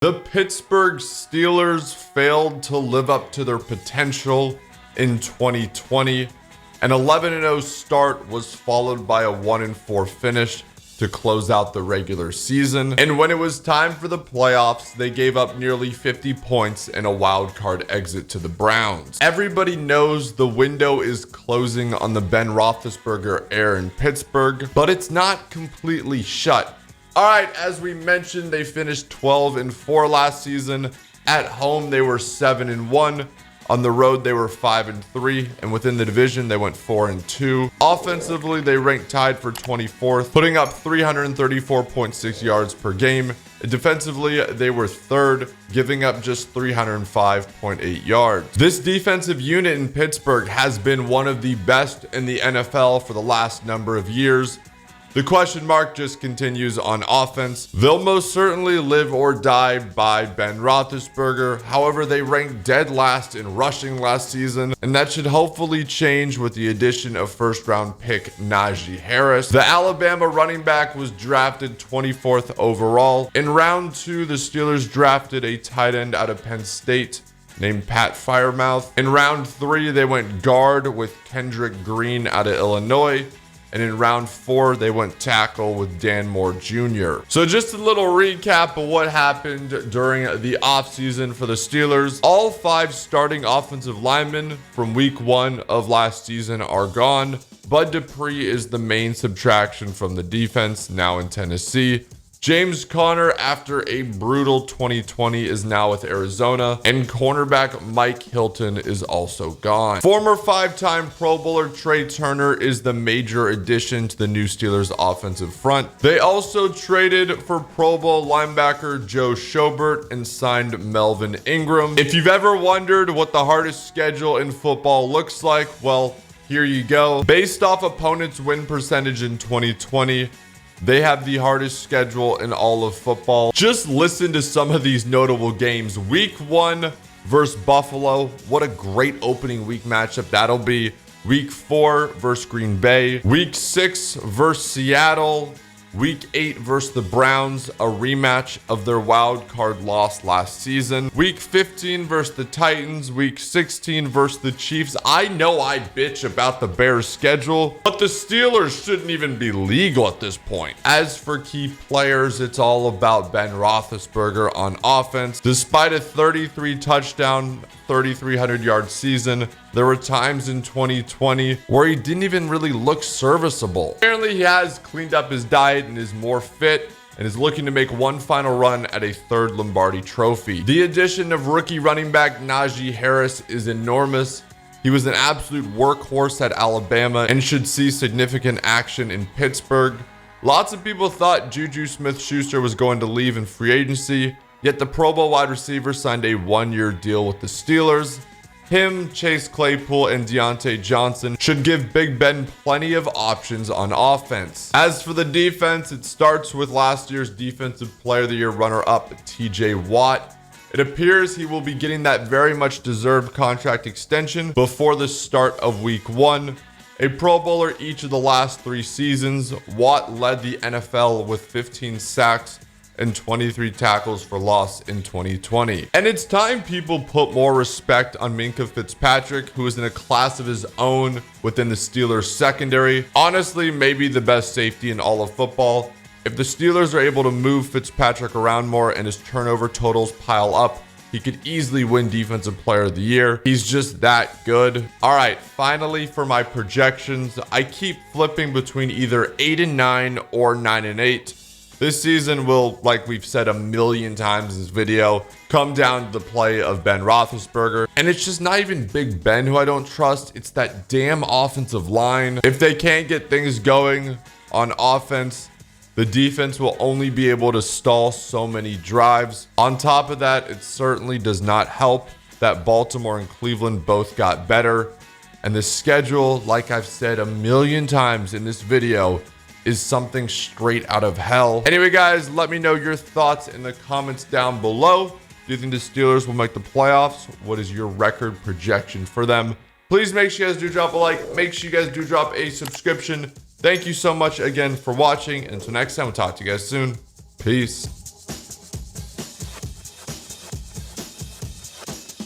The Pittsburgh Steelers failed to live up to their potential in 2020. An 11-0 start was followed by a 1-4 finish to close out the regular season. And when it was time for the playoffs, they gave up nearly 50 points in a wild card exit to the Browns. Everybody knows the window is closing on the Ben Roethlisberger era in Pittsburgh, but it's not completely shut. All right, as we mentioned, they finished 12-4 last season. At home, they were 7-1. On the road, they were 5-3, and within the division, they went 4-2. Offensively, they ranked tied for 24th, putting up 334.6 yards per game. Defensively, they were third, giving up just 305.8 yards. This defensive unit in Pittsburgh has been one of the best in the NFL for the last number of years. The question mark just continues on offense. They'll most certainly live or die by Ben Roethlisberger. However, they ranked dead last in rushing last season, and that should hopefully change with the addition of first-round pick Najee Harris. The Alabama running back was drafted 24th overall. In round 2, the Steelers drafted a tight end out of Penn State named Pat Firemouth. In round 3, they went guard with Kendrick Green out of Illinois. And in round 4, they went tackle with Dan Moore Jr. So just a little recap of what happened during the offseason for the Steelers. All 5 starting offensive linemen from week 1 of last season are gone. Bud Dupree is the main subtraction from the defense, now in Tennessee. James Conner, after a brutal 2020, is now with Arizona, and cornerback Mike Hilton is also gone. Former 5-time Pro Bowler Trey Turner is the major addition to the new Steelers offensive front. They also traded for Pro Bowl linebacker Joe Schobert and signed Melvin Ingram. If you've ever wondered what the hardest schedule in football looks like, well, here you go. Based off opponents' win percentage in 2020, they have the hardest schedule in all of football. Just listen to some of these notable games. Week 1 versus Buffalo. What a great opening week matchup that'll be. Week 4 versus Green Bay. Week 6 versus Seattle. Week 8 versus the Browns, a rematch of their wild card loss last season. Week 15 versus the Titans. Week 16 versus the Chiefs. I know I bitch about the Bears' schedule, but the Steelers shouldn't even be legal at this point. As for key players, it's all about Ben Roethlisberger on offense. Despite a 33 touchdown, 3,300-yard season, there were times in 2020 where he didn't even really look serviceable. Apparently, he has cleaned up his diet and is more fit and is looking to make one final run at a 3rd Lombardi trophy. The addition of rookie running back Najee Harris is enormous. He was an absolute workhorse at Alabama and should see significant action in Pittsburgh. Lots of people thought Juju Smith-Schuster was going to leave in free agency, yet the Pro Bowl wide receiver signed a 1-year deal with the Steelers. Him, Chase Claypool, and Deontay Johnson should give Big Ben plenty of options on offense. As for the defense, it starts with last year's Defensive Player of the Year runner-up TJ Watt. It appears he will be getting that very much deserved contract extension before the start of week 1. A Pro Bowler each of the last 3 seasons, Watt led the NFL with 15 sacks and 23 tackles for loss in 2020. And it's time people put more respect on Minkah Fitzpatrick, who is in a class of his own within the Steelers secondary. Honestly, maybe the best safety in all of football. If the Steelers are able to move Fitzpatrick around more and his turnover totals pile up, he could easily win Defensive Player of the Year. He's just that good. All right, finally for my projections, I keep flipping between either 8-9 or 9-8. This season will, like we've said a million times in this video, come down to the play of Ben Roethlisberger. And it's just not even Big Ben who I don't trust. It's that damn offensive line. If they can't get things going on offense, the defense will only be able to stall so many drives. On top of that, it certainly does not help that Baltimore and Cleveland both got better. And the schedule, like I've said a million times in this video, is something straight out of hell. Anyway, guys, let me know your thoughts in the comments down below. Do you think the Steelers will make the playoffs? What is your record projection for them? Please make sure you guys do drop a like. Make sure you guys do drop a subscription. Thank you so much again for watching. And until next time, we'll talk to you guys soon. Peace.